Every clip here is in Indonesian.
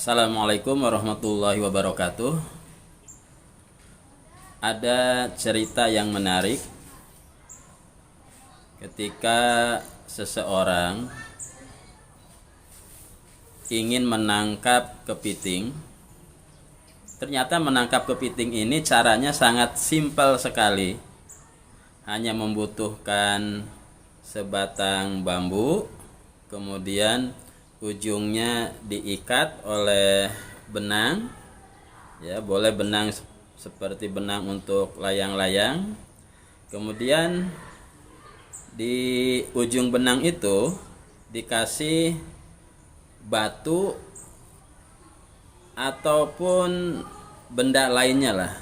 Assalamualaikum warahmatullahi wabarakatuh. Ada cerita yang menarik ketika seseorang ingin menangkap kepiting. Ternyata menangkap kepiting ini caranya sangat simpel sekali. Hanya membutuhkan sebatang bambu, kemudian ujungnya diikat oleh benang, ya boleh benang seperti benang untuk layang-layang. Kemudian di ujung benang itu dikasih batu ataupun benda lainnya lah.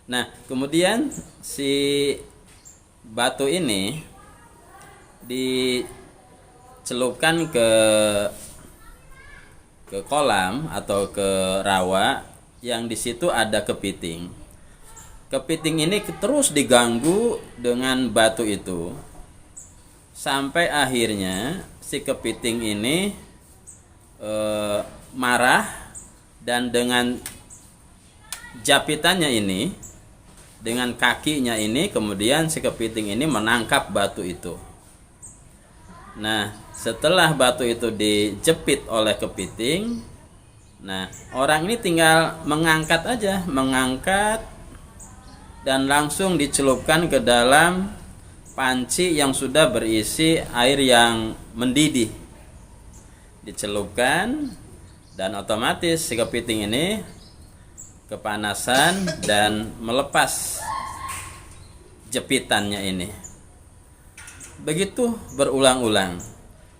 Nah, kemudian si batu ini dicelupkan ke kolam atau ke rawa yang di situ ada kepiting. Kepiting ini terus diganggu dengan batu itu sampai akhirnya si kepiting ini marah, dan dengan japitannya ini, dengan kakinya ini, kemudian si kepiting ini menangkap batu itu. Nah, setelah batu itu dijepit oleh kepiting, nah orang ini tinggal mengangkat aja, mengangkat dan langsung dicelupkan ke dalam panci yang sudah berisi air yang mendidih. Dicelupkan dan otomatis si kepiting ini kepanasan dan melepas jepitannya ini. Begitu berulang-ulang.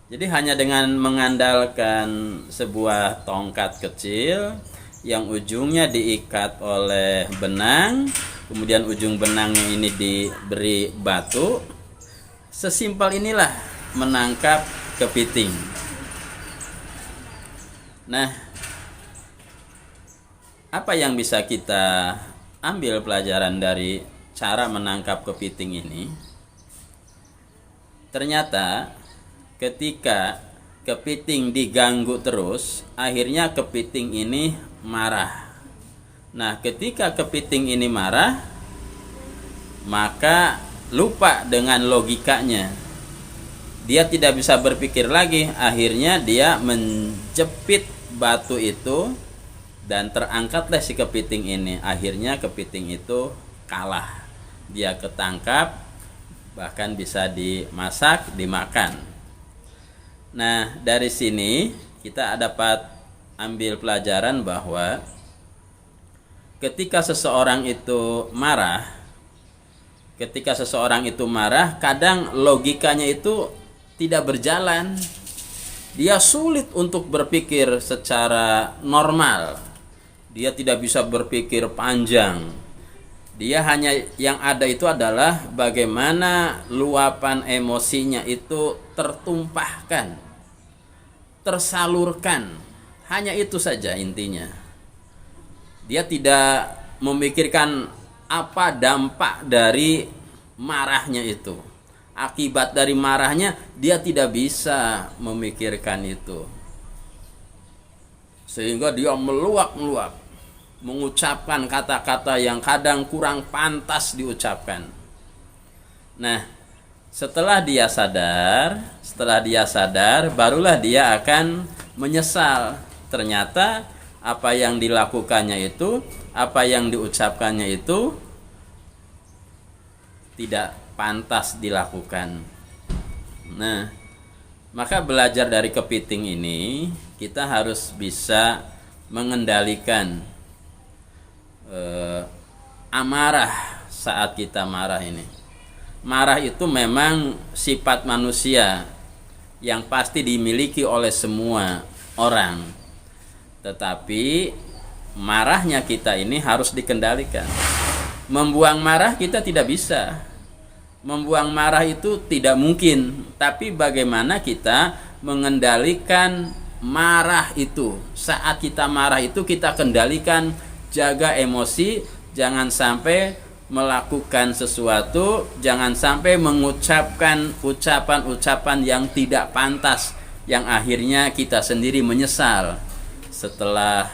Jadi hanya dengan mengandalkan sebuah tongkat kecil yang ujungnya diikat oleh benang, kemudian ujung benangnya ini diberi batu, sesimpel inilah menangkap kepiting. Nah, apa yang bisa kita ambil pelajaran dari cara menangkap kepiting ini? Ternyata ketika kepiting diganggu terus, akhirnya kepiting ini marah. Nah, ketika kepiting ini marah, maka lupa dengan logikanya. Dia tidak bisa berpikir lagi, akhirnya dia menjepit batu itu dan terangkatlah si kepiting ini. Akhirnya kepiting itu kalah. Dia ketangkap, bahkan bisa dimasak, dimakan. Nah, dari sini kita dapat ambil pelajaran bahwa ketika seseorang itu marah, kadang logikanya itu tidak berjalan. Dia sulit untuk berpikir secara normal. Dia tidak bisa berpikir panjang. Dia hanya yang ada itu adalah bagaimana luapan emosinya itu tertumpahkan, tersalurkan. Hanya itu saja intinya. Dia tidak memikirkan apa dampak dari marahnya itu. Akibat dari marahnya dia tidak bisa memikirkan itu. Sehingga dia meluap-meluap, mengucapkan kata-kata yang kadang kurang pantas diucapkan. Nah, setelah dia sadar, barulah dia akan menyesal. Ternyata apa yang dilakukannya itu, apa yang diucapkannya itu tidak pantas dilakukan. Nah, maka belajar dari kepiting ini, kita harus bisa mengendalikan amarah saat kita marah ini. Marah itu memang sifat manusia yang pasti dimiliki oleh semua orang. Tetapi marahnya kita ini harus dikendalikan. Membuang marah kita tidak bisa. Membuang marah itu tidak mungkin. Tapi bagaimana kita mengendalikan marah itu? Saat kita marah itu kita kendalikan, jaga emosi, jangan sampai melakukan sesuatu, jangan sampai mengucapkan ucapan-ucapan yang tidak pantas, yang akhirnya kita sendiri menyesal. setelah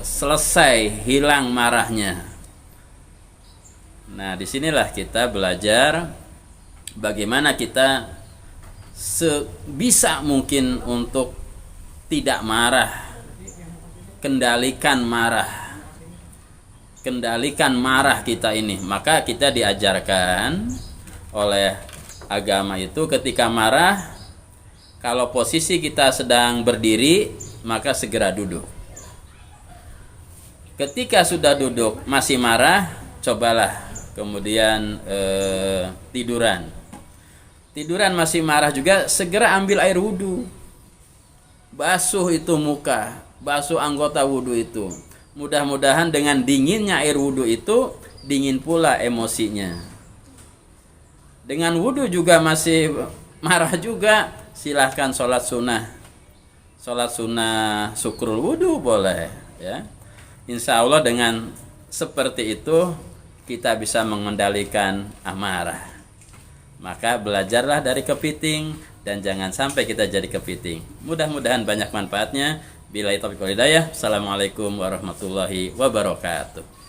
selesai hilang marahnya. Nah, disinilah kita belajar bagaimana kita sebisa mungkin untuk tidak marah, kendalikan marah kita ini. Maka kita diajarkan oleh agama itu ketika marah, kalau posisi kita sedang berdiri, maka segera duduk. Ketika sudah duduk masih marah, cobalah kemudian tiduran masih marah juga, segera ambil air wudhu, basuh itu muka, basuh anggota wudhu itu. Mudah-mudahan dengan dinginnya air wudhu itu, dingin pula emosinya. Dengan wudhu juga masih marah juga, silahkan sholat sunnah syukrul wudhu boleh, ya. Insya Allah dengan seperti itu kita bisa mengendalikan amarah. Maka belajarlah dari kepiting dan jangan sampai kita jadi kepiting. Mudah-mudahan banyak manfaatnya. Billahi taufiq wal hidayah. Assalamualaikum warahmatullahi wabarakatuh.